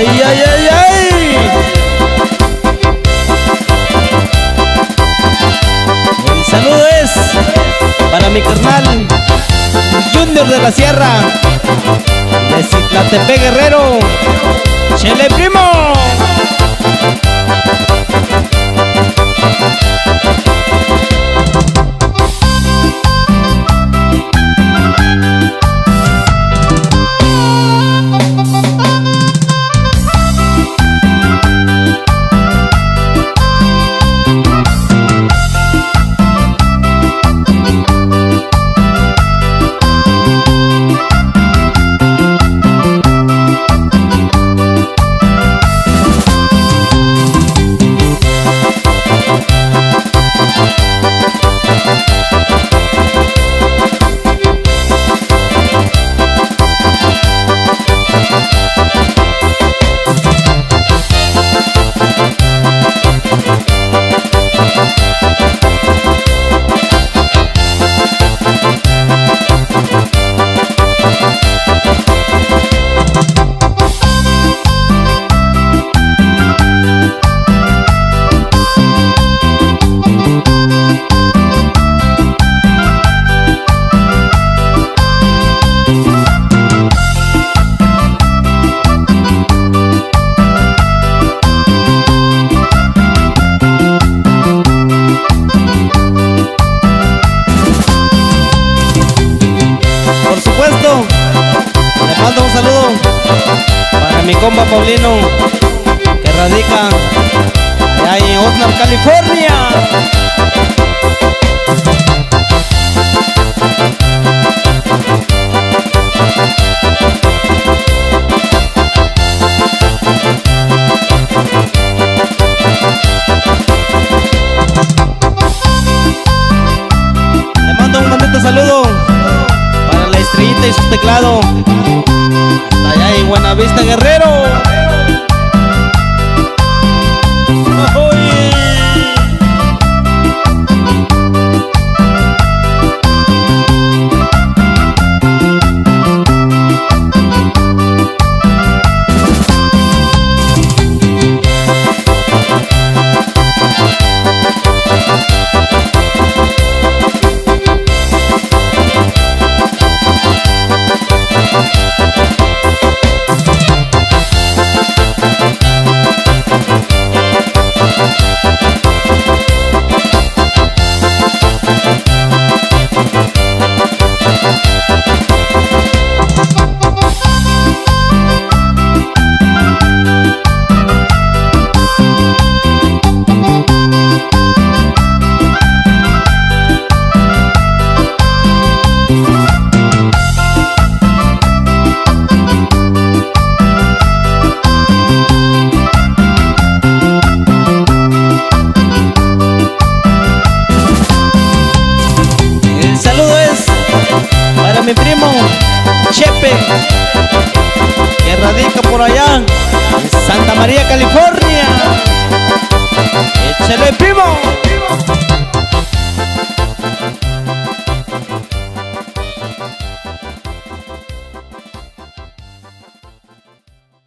Ay, ay, ay, ay. El saludo es para mi carnal Junior de la Sierra, de Citlaltepec, Guerrero. ¡Chele, primo! Le mando un saludo para mi compa Paulino, que radica allá en Oxnard, California. Le mando un bonito saludo para la Estrellita y su teclado, allá en Buenavista, Guerrero. Para mi primo Chepe, que radica por allá en Santa María, California.